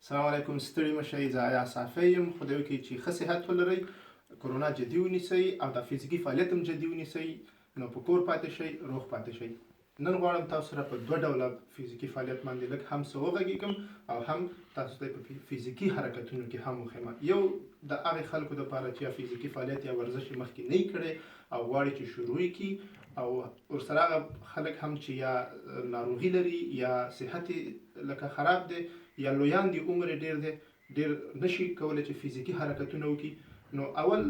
السلام علیکم، ستړي مه شئ، زه عیا صافی یم. خدای وکړي چې ښه صحت ولرئ، کرونا جدي ونیسئ او د فزیکي فعالیت هم جدي ونیسئ، نو په کور پاتې شئ، روغ پاتې شئ. نن غواړم تاسو سره په دوه ډوله فزیکي فعالیت باندې لږ هم څه وغږېږم او هم تاسو ته په فزیکي حرکتونو کې هم وښیم. یو د هغې خلکو دپاره چې فزیکي فعالیت یا ورزش یې مخکې نه یې کړی او غواړي چې شروع یې کړي، او ورسره هغه خلک هم چې یا ناروغي لري یا صحت لکه خراب دی یا لویان دي، عمر یې ډېر دی، ډېر نشي کولی چې فزیکي حرکتونه وکړي. نو اول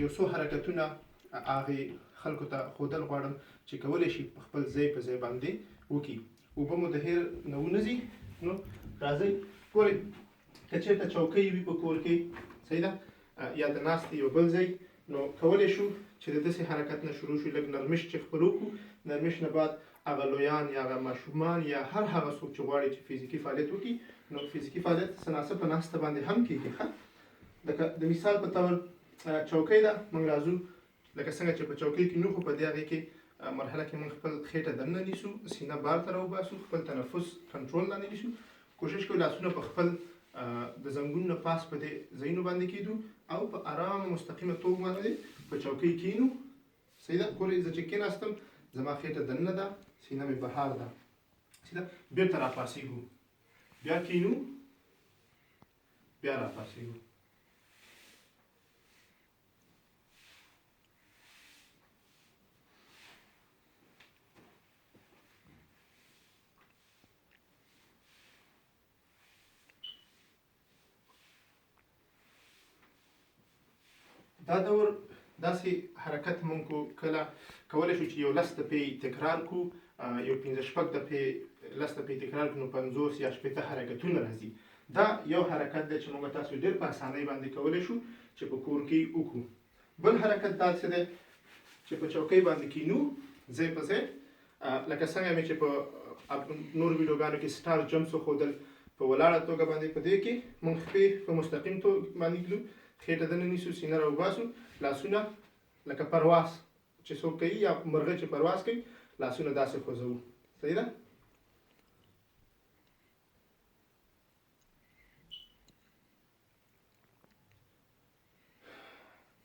یو څو حرکتونه هغې خلکو ته ښودل غواړم چې کولی شي په خپل ځای په ځای باندې وکړي. اوبه مو د هیر نه ونه ځي، نو راځئ ګورئ، که چېرته چوکۍ وي په کور کې، صحیح ده، یا د ناستې یو بل ځای، نو کولی شو چې د داسې حرکت نه شروع شو، لږ نرمش چې خپل وکړو. نرمش نه بعد هغه لویان یا هغه ماشومان یا هر هغه څوک چې غواړي چې فزیکي فعالیت وکړي، نو فزیکي فعالیت څه ناڅه په ناسته باندې هم کېږي. لکه د مثال په طور چوکۍ ده، موږ راځو لکه څنګه چې په چوکۍ کې نو خو په دې هغې کې مرحله کې موږ خپل خېټه دننه نیسو، سینه بار ته راوباسو، خپل تنفس کنټرول لاندې نیسو، کوشش کوو لاسونه په خپل د زنګون نه پاس په دې ځایونو باندې کېږدو او په ارامه مستقیمه توګه باندې په چوکۍ کېنو. صحیح ده، ګورئ زه چې کېناستم زما خېټه دننه ده، سینه مې بهار ده، صحیح ده، بېرته راپاڅېږو، بیا کېنو، بیا راپاڅېږو. دا دور داسې حرکت موږ کله کولی شو چې یو 10 دقیقې تکرار کړو، یو 15-شپږ دقیقې 10 دقیقې تکرار کړو، نو 50 یا 60 حرکتونه راځي. دا یو حرکت دی چې موږ تاسو ډېر په اسانۍ باندې کولی شو چې په کور کې وکړو. بل حرکت دا څه دی چې په چوکۍ باندې کینو ځای په ځای، لکه څنګه مې چې په نور ویډیوګانو کې سټار جمپس وښودل، په ولاړه توګه باندې په دې کې موږ خپې په مستقیم توګه باندې کړو، خېټه دننه نیسو، سینه راوباسو، لاسونه لکه پرواز چې څوک کوي یا مرغه چې پرواز کوي، لاسونه داسې خوځوو. صحیح ده.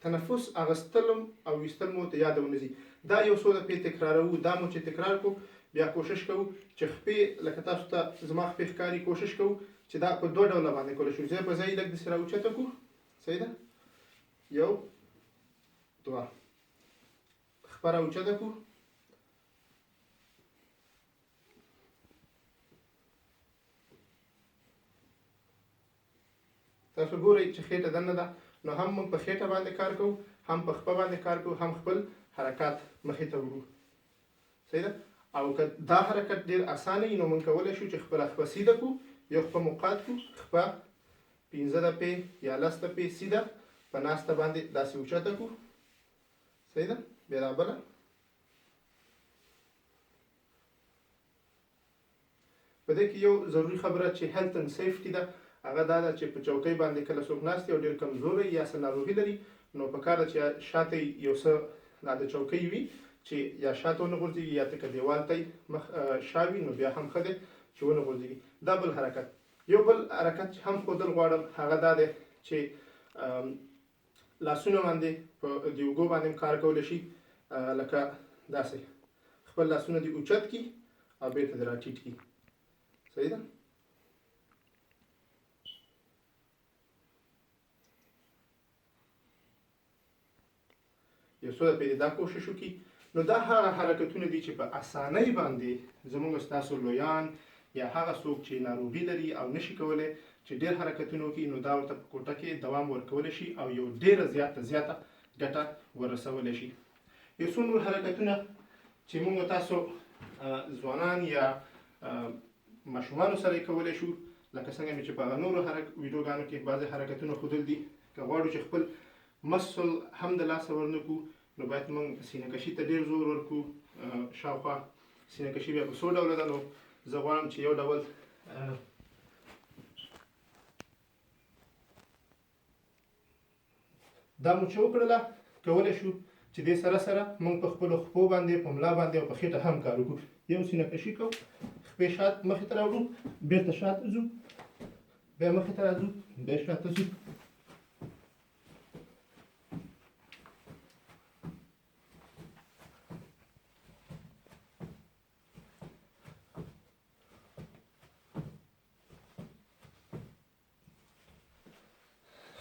تنفس اخیستل او ویستل مو ته یاد ونه ځي. دا یو څو دقیقې تکراروو. دا مو چې تکرار کړو، بیا کوشش کوو چې خپې لکه تاسو ته زما خپې ښکاري، کوشش کوو چې دا په دوه ډوله باندې کولی شو، ځای په ځای لږ داسې راوچته کړو. صحیح ده، یو دوه، خپه راوچته کړو، تاسو ګورئ چې خېټه دننه ده، نو هم موږ په خېټه باندې کار کوو، هم په خپه باندې کار کوو، هم خپل حرکات مخې ته وړو. صحیح ده. او که دا حرکت ډېر اسانه وي، نو موږ کولی شو چې خپله خپه سیده کړو، یو خپه مو قات کړو، خپه 15 دقیقې یا 10 دقیقې سیده په ناسته باندې داسې اوچته کړو. صحیح ده. بیا رابله، په دې کې یو ضروري خبره چې هیلث اینډ سیفټي ده، هغه دا ده چې په چوکۍ باندې کله څوک ناست او ډېر کمزوری یا څه ناروغي لري، نو پکار ده چې شاته یو څه د چوکۍ وي چې یا شاته ونه غورځېږي یا که دیوال ته مخ شا وي، نو بیا هم ښه دی چې ونه غورځېږي. دا بل حرکت. یو بل حرکت چې هم ښودل غواړم هغه دا دی چې لاسونه باندې په د اوږو باندې کار کولی شي، لکه داسې خپل لاسونه دې اوچت کړي او بېرته دې راټیټ کړي. صحیح ده. یو څو دقیقې دا کوشش وکړي. نو دا هغه حرکتونه دي چې په اسانۍ باندې زموږ ستاسو لویان یا هغه څوک چې ناروغي لري او نشي کولی چې ډېر حرکتونه وکړي، نو دا ورته په کوټه کې دوام ورکولی شي او یو ډېره زیاته ګټه ورسولی شي. یو څو نور حرکتونه چې موږ تاسو ځوانان یا ماشومانو سره یې کولی شو، لکه څنګه مې چې په هغه نورو ویډیوګانو کې بعضې حرکتونه ښودل دي. که غواړو چې خپل مسل هم د لاسه ورنه کړو، نو باید موږ سینه کشي ته ډېر زور ورکړو. شاوخوا سینه کشي بیا په څو ډوله ده، نو زه غواړم چې یو ډول دا مو چې وکړله، کولی شو چې دې سره سره موږ په خپلو خپو باندې، په ملا باندې او په خېټه هم کار وکړو. یو سینه کشي کوو، خپې شات مخې ته راوړو، بېرته شاته ځو، بیا مخې ته راځو، بیا شاته ځو.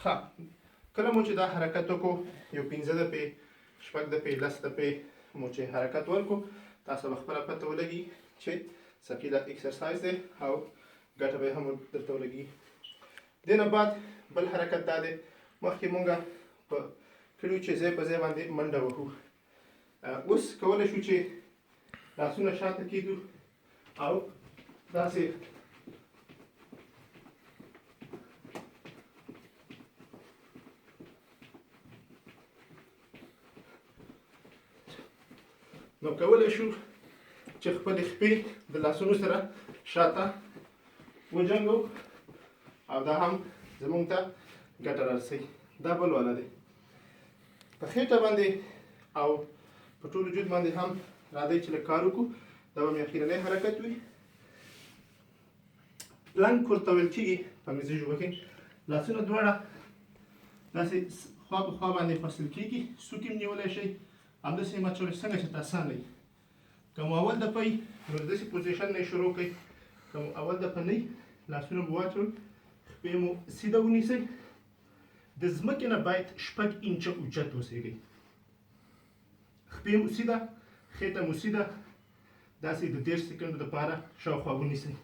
ښه، کله مو چې دا حرکت وکړو، یو 15 دقیقې 6 دقیقې 10 دقیقې مو چې حرکت ورکړو، تاسو به خپله پته ولګي چې ثقیله اکسرسایز دی او ګټه به هم درته ولګي. دې نه بعد بل حرکت دا دی، مخکې مونږ په کړي چې ځای په ځای باندې منډه وهو. اوس کولی شو چې لاسونه شاته کېږدو او داسې نو کولی شو چې خپلې خپې د لاسونو سره شاته وجنګو او دا هم زمونږ ته ګټه رارسوي. دا بل والا دی. په خېټه باندې او په ټول وجود باندې هم راځئ چې لږ کار وکړو. دا به مې اخرنی حرکت وي. پلنګ ورته ویل کېږي په انګریزي ژبه کې. لاسونه دواړه داسې خوا په خوا باندې فصل کېږي، سوک یې نیولی شئ، همداسې یې مچولی، څنګه چې تاسو نه وي. که مو اول دفعه وي نو د داسې پوزیشن نه یې شروع کړئ. که مو اول دفعه نه وي، لاسونه مو واچوئ، خپې مو سیده ونیسئ. د ځمکې نه باید 6 انچه اوچت اوسېږئ. خپې مو سیده، خېټه مو سیده، داسې د 10 سکنډو دپاره شاوخوا ونیسئ.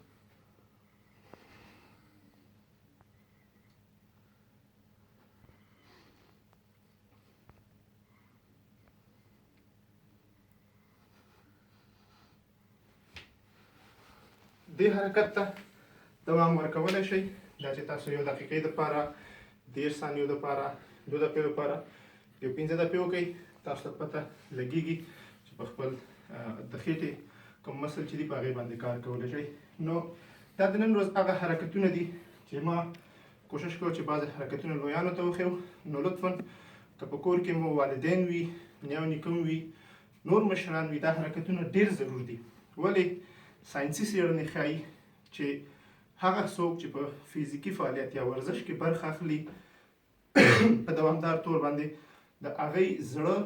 دې حرکت ته دوام ورکولی شئ. دا چې تاسو 1 دقیقې دپاره، 10 ثانیو دپاره، 2 دقیقو دپاره، یو 15 دقیقې وکئ، تاسو ته پته لګېږي چې په خپل د خېټې کوم مسل چې دي په هغې باندې کار کولی شئ. نو دا د نن ورځ هغه حرکتونه دي چې ما کوشش کوم چې بعضې حرکتونه لویانو ته وښیم. نو لطفا که په کور کې مو والدین وي، نیا او نیکه وي، نور مشران وي، دا حرکتونه ډېر ضرور دي. ولې؟ ساینسي څېړنې ښایي چې هغه څوک چې په فزیکي فعالیت یا ورزش کې برخه اخلي په دوامدار طور باندې د هغې زړه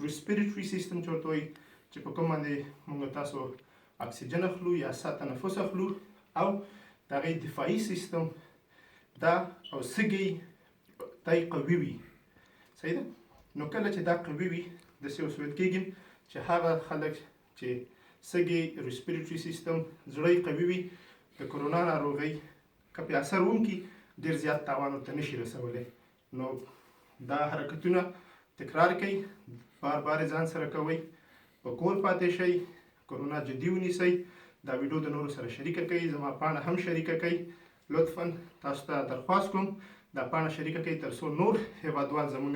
ریسپیریټري سیستم چې ورته وایي، چې په کوم باندې موږ تاسو اکسیجن اخلو یا تنفس اخلو، او د هغې دفاعي سیستم دا او سږي دا قوي وي. صحیح ده؟ نو کله چې دا قوي وي، داسې اوس ویل کېږي چې هغه خلک چې سږي ریسپیریټري سیستم زړه یې قوي وي، د کرونا ناروغۍ که پې اثر وکړي، ډېر زیات تاوان ورته نشي رسولی. نو دا حرکتونه تکرار کړئ، بار بار یې ځان سره کوئ، په کور پاتې شئ، کرونا جدي ونیسئ. دا ویډیو د نورو سره شریکه کړئ، زما پاڼه هم شریکه کړئ. لطفا تاسو ته درخواست کوم دا پاڼه شریکه کړئ تر څو نور هېوادوال زموږ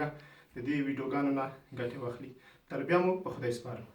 د دې ویډیوګانو نه ګټې واخلي. تر بیا مو په خدای سپارم.